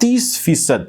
30%,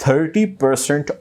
30%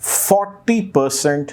40%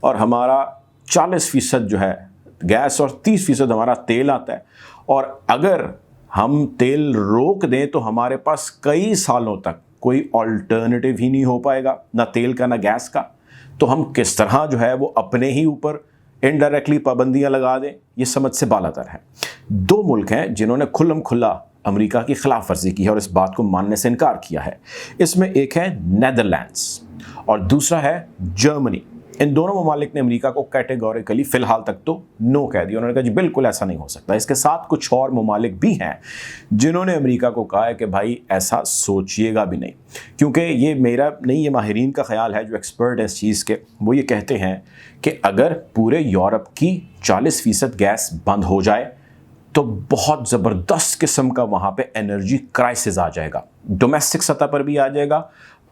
اور ہمارا 40% جو ہے گیس اور 30% ہمارا تیل آتا ہے، اور اگر ہم تیل روک دیں تو ہمارے پاس کئی سالوں تک کوئی آلٹرنیٹیو ہی نہیں ہو پائے گا، نہ تیل کا نہ گیس کا، تو ہم کس طرح جو ہے وہ اپنے ہی اوپر انڈائریکٹلی پابندیاں لگا دیں؟ یہ سمجھ سے بالاتر ہے۔ 2 ملک ہیں جنہوں نے کھلم کھلا امریکہ کی خلاف ورزی کی ہے اور اس بات کو ماننے سے انکار کیا ہے۔ اس میں ایک ہے نیدرلینڈز اور دوسرا ہے جرمنی۔ ان دونوں ممالک نے امریکہ کو کیٹیگوریکلی فی الحال تک تو نو کہہ دیا، انہوں نے کہا جی بالکل ایسا نہیں ہو سکتا۔ اس کے ساتھ کچھ اور ممالک بھی ہیں جنہوں نے امریکہ کو کہا ہے کہ بھائی ایسا سوچئے گا بھی نہیں، کیونکہ یہ میرا نہیں، یہ ماہرین کا خیال ہے جو ایکسپرٹ ہے اس چیز کے، وہ یہ کہتے ہیں کہ اگر پورے یورپ کی 40% گیس بند ہو جائے تو بہت زبردست قسم کا وہاں پہ انرجی کرائسس آ جائے گا، ڈومیسٹک سطح پر بھی آ جائے گا،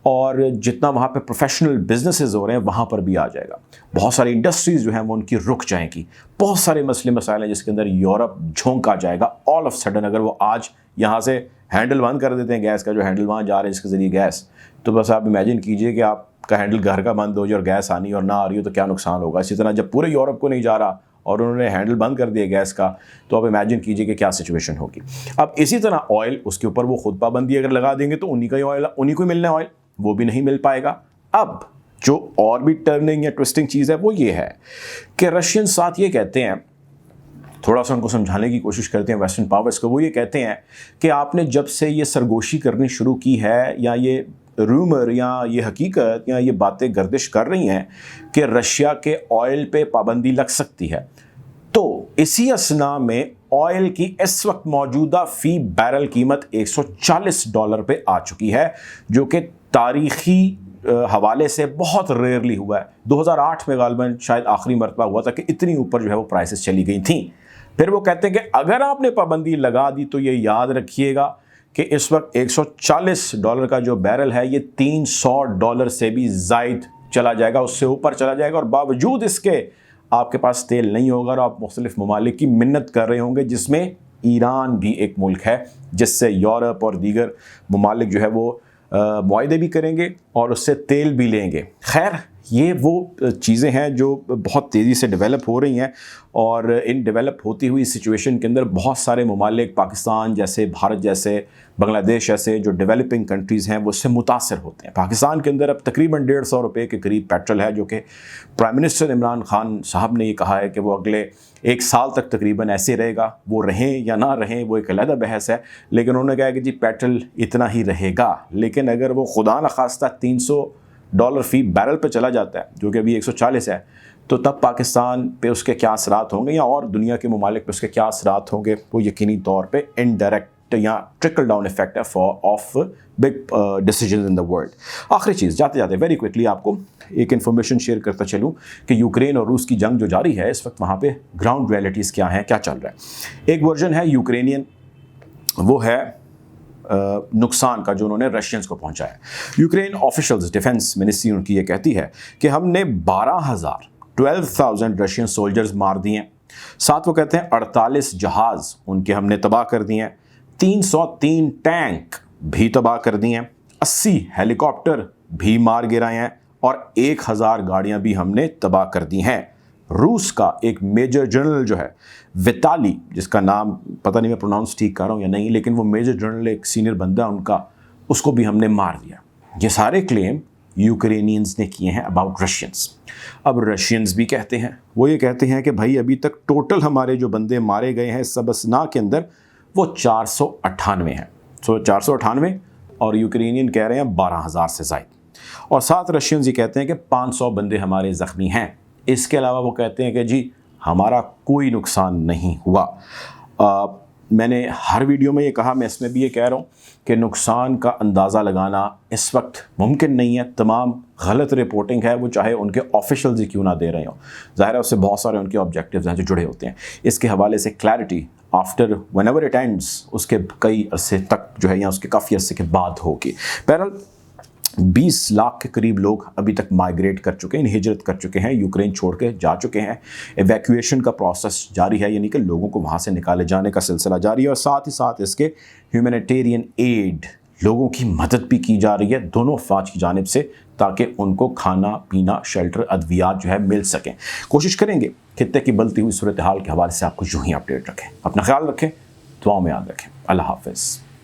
اور جتنا وہاں پہ پروفیشنل بزنسز ہو رہے ہیں وہاں پر بھی آ جائے گا۔ بہت ساری انڈسٹریز جو ہیں وہ ان کی رک جائیں گی، بہت سارے مسئلے مسائل ہیں جس کے اندر یورپ جھونک آ جائے گا آل آف سڈن۔ اگر وہ آج یہاں سے ہینڈل بند کر دیتے ہیں گیس کا، جو ہینڈل وہاں جا رہے ہیں جس کے ذریعے گیس، تو بس آپ امیجن کیجئے کہ آپ کا ہینڈل گھر کا بند ہو جائے اور گیس آنی اور نہ آ رہی ہو تو کیا نقصان ہوگا۔ اسی طرح جب پورے یورپ کو نہیں جا رہا اور انہوں نے ہینڈل بند کر دیا گیس کا، تو آپ امیجن کیجئے کہ کیا سچویشن ہوگی۔ اب اسی طرح آئل، اس کے اوپر وہ خود پابندی اگر لگا دیں گے تو انہی کا ہی آئل، انہی کو ملنا ہے آئل، وہ بھی نہیں مل پائے گا۔ اب جو اور بھی ٹرننگ یا ٹوسٹنگ چیز ہے وہ یہ ہے کہ رشین ساتھ یہ کہتے ہیں، تھوڑا سا ان کو سمجھانے کی کوشش کرتے ہیں ویسٹرن پاورز کو، وہ یہ کہتے ہیں کہ آپ نے جب سے یہ سرگوشی کرنی شروع کی ہے، یا یہ رومر یا یہ حقیقت یا یہ باتیں گردش کر رہی ہیں کہ رشیا کے آئل پہ پابندی لگ سکتی ہے، تو اسی اثناء میں آئل کی اس وقت موجودہ فی بیرل قیمت $140 پہ آ چکی ہے، جو کہ تاریخی حوالے سے بہت ریئرلی ہوا ہے۔ 2008 میں غالباً شاید آخری مرتبہ ہوا تھا کہ اتنی اوپر جو ہے وہ پرائسز چلی گئی تھیں۔ پھر وہ کہتے ہیں کہ اگر آپ نے پابندی لگا دی تو یہ یاد رکھیے گا کہ اس وقت $140 کا جو بیرل ہے یہ $300 سے بھی زائد چلا جائے گا، اس سے اوپر چلا جائے گا، اور باوجود اس کے آپ کے پاس تیل نہیں ہوگا اور آپ مختلف ممالک کی منت کر رہے ہوں گے، جس میں ایران بھی ایک ملک ہے، جس سے یورپ اور دیگر ممالک جو ہے وہ معاہدے بھی کریں گے اور اس سے تیل بھی لیں گے۔ خیر، یہ وہ چیزیں ہیں جو بہت تیزی سے ڈیولپ ہو رہی ہیں، اور ان ڈیولپ ہوتی ہوئی سچویشن کے اندر بہت سارے ممالک، پاکستان جیسے، بھارت جیسے، بنگلہ دیش جیسے جو ڈیولپنگ کنٹریز ہیں وہ اس سے متاثر ہوتے ہیں۔ پاکستان کے اندر اب تقریباً $150 کے قریب پیٹرول ہے، جو کہ پرائم منسٹر عمران خان صاحب نے یہ کہا ہے کہ وہ اگلے 1 سال تک تقریباً ایسے رہے گا۔ وہ رہیں یا نہ رہیں وہ ایک علیحدہ بحث ہے، لیکن انہوں نے کہا کہ جی پیٹرول اتنا ہی رہے گا، لیکن اگر وہ خدا نخواستہ $300 فی بیرل پہ چلا جاتا ہے، جو کہ ابھی 140 ہے، تو تب پاکستان پہ اس کے کیا اثرات ہوں گے، یا اور دنیا کے ممالک پہ اس کے کیا اثرات ہوں گے، وہ یقینی طور پہ انڈائریکٹ یا ٹرکل ڈاؤن افیکٹ ہے of big decisions in the world. آخری چیز جاتے جاتے ویری کوئکلی آپ کو ایک انفارمیشن شیئر کرتا چلوں کہ یوکرین اور روس کی جنگ جو جاری ہے اس وقت، وہاں پہ گراؤنڈ ریئلٹیز کیا ہیں، کیا چل رہا ہے۔ ایک ورژن ہے یوکرینین، وہ ہے نقصان کا جو انہوں نے رشینز کو پہنچایا۔ یوکرین آفیشلز، ڈیفنس منسٹری ان کی یہ کہتی ہے کہ ہم نے 12,000 رشین سولجرز مار دیے ہیں، ساتھ وہ کہتے ہیں 48 جہاز ان کے ہم نے تباہ کر دیے ہیں، 303 ٹینک بھی تباہ کر دیے ہیں، 80 ہیلی کاپٹر بھی مار گرائے ہیں، اور 1000 گاڑیاں بھی ہم نے تباہ کر دی ہیں۔ روس کا ایک میجر جنرل جو ہے ویتالی، جس کا نام پتہ نہیں میں پروناؤنس ٹھیک کر رہا ہوں یا نہیں، لیکن وہ میجر جنرل ایک سینئر بندہ ان کا، اس کو بھی ہم نے مار دیا۔ یہ سارے کلیم یوکرینینز نے کیے ہیں اباؤٹ رشینز۔ اب رشینز بھی کہتے ہیں، وہ یہ کہتے ہیں کہ بھائی ابھی تک ٹوٹل ہمارے جو بندے مارے گئے ہیں سب اسنا کے اندر وہ 498 ہیں، 498، اور یوکرینین کہہ رہے ہیں 12,000 سے زائد، اور ساتھ رشینز یہ کہتے ہیں کہ 500 بندے ہمارے زخمی ہیں۔ اس کے علاوہ وہ کہتے ہیں کہ جی ہمارا کوئی نقصان نہیں ہوا۔ میں نے ہر ویڈیو میں یہ کہا، میں اس میں بھی یہ کہہ رہا ہوں کہ نقصان کا اندازہ لگانا اس وقت ممکن نہیں ہے، تمام غلط رپورٹنگ ہے، وہ چاہے ان کے آفیشلز ہی کیوں نہ دے رہے ہوں، ظاہر ہے اس سے بہت سارے ان کے آبجیکٹیوز ہیں جو جڑے ہوتے ہیں۔ اس کے حوالے سے clarity after whenever it ends, اس کے کئی عرصے تک جو ہے، یا اس کے کافی عرصے کے بعد ہوگی۔ بہرحال 20 لاکھ کے قریب لوگ ابھی تک مائیگریٹ کر چکے ہیں، ہجرت کر چکے ہیں، یوکرین چھوڑ کے جا چکے ہیں۔ ایویکویشن کا پروسیس جاری ہے، یعنی کہ لوگوں کو وہاں سے نکالے جانے کا سلسلہ جاری ہے، اور ساتھ ہی ساتھ اس کے ہیومینیٹیرین ایڈ لوگوں کی مدد بھی کی جا رہی ہے دونوں افواج کی جانب سے، تاکہ ان کو کھانا پینا، شیلٹر، ادویات جو ہے مل سکیں۔ کوشش کریں گے خطے کی بدلتی ہوئی صورتحال کے حوالے سے آپ کو یوں ہی اپڈیٹ رکھیں۔ اپنا خیال رکھیں، دعاؤں میں یاد رکھیں۔ اللہ حافظ۔